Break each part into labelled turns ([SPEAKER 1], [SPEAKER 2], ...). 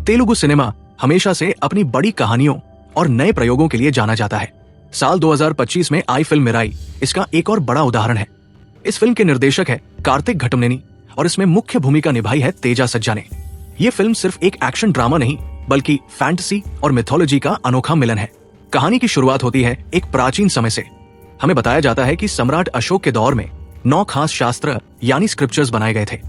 [SPEAKER 1] Telugu cinema हमेशा से अपनी बड़ी कहानियों और नए प्रयोगों के लिए जाना जाता है। साल 2025 में आई फिल्म मिराई इसका एक और बड़ा उदाहरण है। इस फिल्म के निर्देशक है कार्तिक घटमनेनी और इसमें मुख्य भूमिका निभाई है तेजा सज्जा ने। ये फिल्म सिर्फ एक एक्शन ड्रामा नहीं बल्कि फैंटेसी और मिथोलॉजी का अनोखा मिलन है। कहानी की शुरुआत होती है एक प्राचीन समय से। हमें बताया जाता है कि सम्राट अशोक के दौर में 9 खास शास्त्र यानी स्क्रिप्चर्स बनाए गए थे।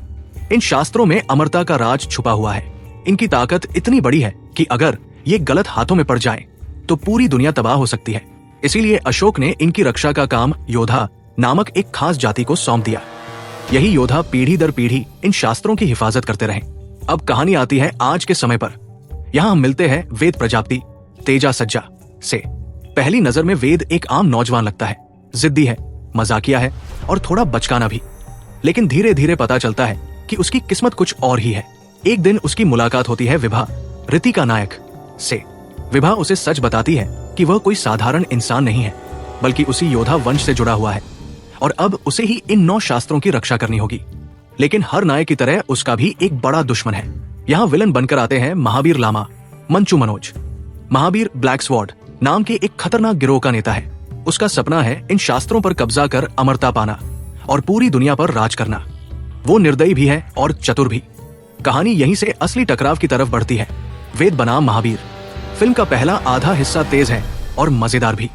[SPEAKER 1] इन शास्त्रों में अमरता का राज छुपा हुआ है। इनकी ताकत इतनी बड़ी है कि अगर ये गलत हाथों में पड़ जाए तो पूरी दुनिया तबाह हो सकती है। इसीलिए अशोक ने इनकी रक्षा का काम योद्धा नामक एक खास जाति को सौंप दिया। यही योद्धा पीढ़ी दर पीढ़ी इन शास्त्रों की हिफाजत करते रहे। अब कहानी आती है आज के समय पर। यहाँ हम मिलते हैं वेद प्रजापति तेजा सज्जा से। पहली नजर में वेद एक आम नौजवान लगता है, जिद्दी है, मजाकिया है और थोड़ा बचकाना भी। लेकिन धीरे धीरे पता चलता है कि उसकी किस्मत कुछ और ही है। एक दिन उसकी मुलाकात होती है विभा, रितिका नायक से। विभा उसे सच बताती है कि वह कोई साधारण इंसान नहीं है बल्कि उसी योद्धा वंश से जुड़ा हुआ है और अब उसे ही इन 9 शास्त्रों की रक्षा करनी होगी। लेकिन हर नायक की तरह उसका भी एक बड़ा दुश्मन है। यहाँ विलन बनकर आते हैं महावीर लामा, मंचू मनोज। महावीर ब्लैक स्वॉर्ड नाम के एक खतरनाक गिरोह का नेता है। उसका सपना है इन शास्त्रों पर कब्जा कर अमरता पाना और पूरी दुनिया पर राज करना। वो निर्दयी भी है और चतुर भी। कहानी यहीं से असली टकराव की तरफ बढ़ती है। वेद बनाम महावीर। फिल्म का पहला आधा हिस्सा तेज है और मजेदार भी।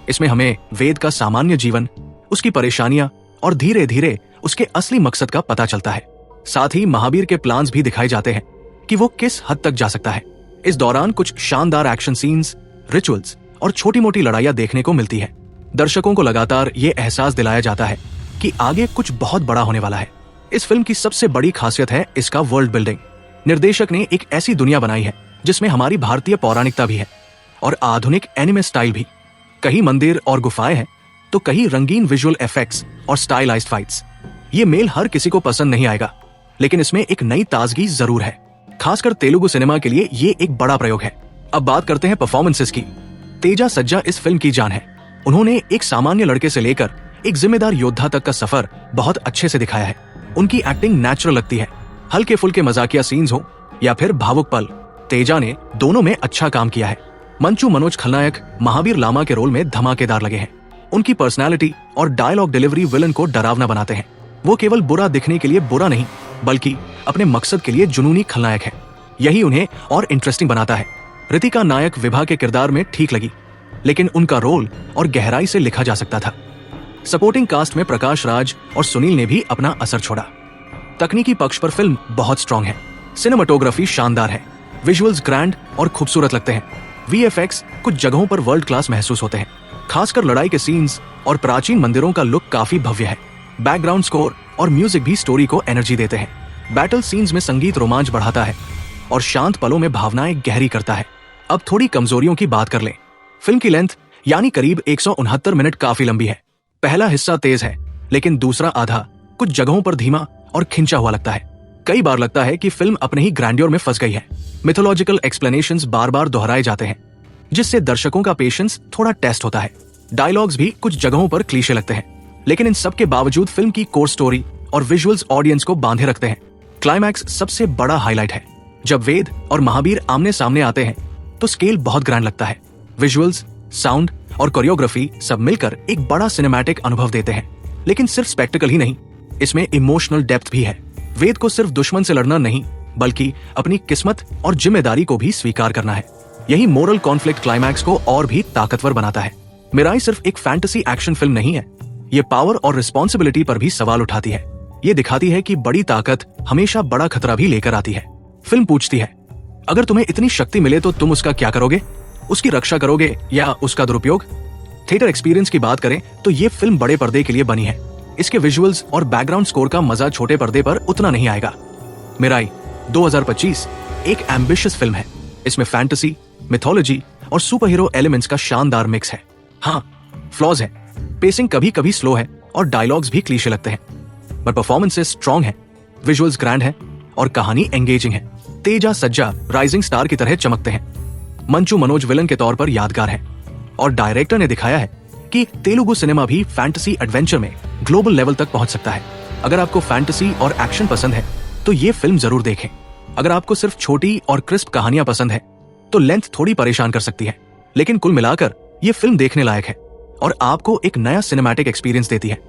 [SPEAKER 1] इसमें हमें वेद का सामान्य जीवन, उसकी परेशानियां और धीरे धीरे उसके असली मकसद का पता चलता है। साथ ही महावीर के प्लान्स भी दिखाए जाते हैं कि वो किस हद तक जा सकता है। इस दौरान कुछ शानदार एक्शन सीन्स, रिचुअल्स और छोटी मोटी लड़ाइयां देखने को मिलती है। दर्शकों को लगातार ये एहसास दिलाया जाता है कि आगे कुछ बहुत बड़ा होने वाला है। इस फिल्म की सबसे बड़ी खासियत है इसका वर्ल्ड बिल्डिंग। निर्देशक ने एक ऐसी दुनिया बनाई है जिसमें हमारी भारतीय पौराणिकता भी है और आधुनिक एनिमे स्टाइल भी। कहीं मंदिर और गुफाएं हैं तो कहीं रंगीन विजुअल इफेक्ट्स और स्टाइलाइज्ड फाइट्स। ये मेल हर किसी को पसंद नहीं आएगा, लेकिन इसमें एक नई ताजगी जरूर है। खासकर तेलुगु सिनेमा के लिए ये एक बड़ा प्रयोग है। अब बात करते हैं परफॉर्मेंसेस की। तेजा सज्जा इस फिल्म की जान है। उन्होंने एक सामान्य लड़के से लेकर एक जिम्मेदार योद्धा तक का सफर बहुत अच्छे से दिखाया है। उनकी एक्टिंग नेचुरल लगती है। हल्के फुल्के मजाकिया सीन्स हो या फिर भावुक पल, तेजा ने दोनों में अच्छा काम किया है। मंचू मनोज खलनायक महावीर लामा के रोल में धमाकेदार लगे हैं। उनकी पर्सनालिटी और डायलॉग डिलीवरी विलन को डरावना बनाते हैं। वो केवल बुरा दिखने के लिए बुरा नहीं बल्कि अपने मकसद के लिए जुनूनी खलनायक है। यही उन्हें और इंटरेस्टिंग बनाता है। रितिका नायक विभा के किरदार में ठीक लगी, लेकिन उनका रोल और गहराई से लिखा जा सकता था। सपोर्टिंग कास्ट में प्रकाश राज और सुनील ने भी अपना असर छोड़ा। तकनीकी पक्ष पर फिल्म बहुत स्ट्रॉन्ग है। सिनेमाटोग्राफी शानदार है, विजुअल्स ग्रैंड और खूबसूरत लगते हैं। वीएफएक्स कुछ जगहों पर वर्ल्ड क्लास महसूस होते हैं। खासकर लड़ाई के सीन्स और प्राचीन मंदिरों का लुक काफी भव्य है। बैकग्राउंड स्कोर और म्यूजिक भी स्टोरी को एनर्जी देते हैं। बैटल सीन्स में संगीत रोमांच बढ़ाता है और शांत पलों में भावनाएं गहरी करता है। अब थोड़ी कमजोरियों की बात कर लें। फिल्म की लेंथ यानी करीब 169 मिनट काफी लंबी है। पहला हिस्सा तेज है, लेकिन दूसरा आधा कुछ जगहों पर धीमा और खिंचा हुआ लगता है। कई बार लगता है कि फिल्म अपने ही ग्रैंड्योर में फंस गई है। मिथोलॉजिकल एक्सप्लेनेशंस बार बार दोहराए जाते हैं, जिससे दर्शकों का पेशेंस थोड़ा टेस्ट होता है। डायलॉग्स भी कुछ जगहों पर क्लीशे लगते हैं, लेकिन इन सब के बावजूद फिल्म की कोर स्टोरी और विजुअल्स ऑडियंस को बांधे रखते हैं। क्लाइमैक्स सबसे बड़ा हाईलाइट है। जब वेद और महावीर आमने सामने आते हैं तो स्केल बहुत ग्रैंड लगता है। विजुअल्स, साउंड और कोरियोग्राफी सब मिलकर एक बड़ा सिनेमैटिक अनुभव देते हैं। लेकिन सिर्फ स्पेक्टिकल ही नहीं, इसमें इमोशनल डेप्थ भी है। वेद को सिर्फ दुश्मन से लड़ना नहीं बल्कि अपनी किस्मत और जिम्मेदारी को भी स्वीकार करना है। यही मोरल कॉन्फ्लिक्ट क्लाइमैक्स को और भी ताकतवर बनाता है। मिराई सिर्फ एक फैंटेसी एक्शन फिल्म नहीं है, ये पावर और रिस्पॉन्सिबिलिटी पर भी सवाल उठाती है। ये दिखाती है कि बड़ी ताकत हमेशा बड़ा खतरा भी लेकर आती है। फिल्म पूछती है, अगर तुम्हें इतनी शक्ति मिले तो तुम उसका क्या करोगे? उसकी रक्षा करोगे या उसका दुरुपयोग? थिएटर एक्सपीरियंस की बात करें तो ये फिल्म बड़े पर्दे के लिए बनी है। इसके विजुअल्स और बैकग्राउंड स्कोर का मजा छोटे पर्दे पर उतना नहीं आएगा। मिराई 2025 एक एम्बिशियस फिल्म है। इसमें फैंटेसी, मिथोलॉजी और सुपर हीरो एलिमेंट्स का शानदार मिक्स है। हाँ, फ्लॉज है, पेसिंग कभी कभी स्लो है और डायलॉग्स भी क्लीशे लगते हैं, पर परफॉर्मेंसेस स्ट्रॉन्ग है, विजुअल्स ग्रैंड है और कहानी एंगेजिंग है। तेजा सज्जा राइजिंग स्टार की तरह चमकते हैं। मंचू मनोज विलन के तौर पर यादगार है और डायरेक्टर ने दिखाया है कि तेलुगु सिनेमा भी फैंटेसी एडवेंचर में ग्लोबल लेवल तक पहुंच सकता है। अगर आपको फैंटेसी और एक्शन पसंद है तो ये फिल्म जरूर देखें। अगर आपको सिर्फ छोटी और क्रिस्प कहानियां पसंद है तो लेंथ थोड़ी परेशान कर सकती है, लेकिन कुल मिलाकर ये फिल्म देखने लायक है और आपको एक नया सिनेमैटिक एक्सपीरियंस देती है।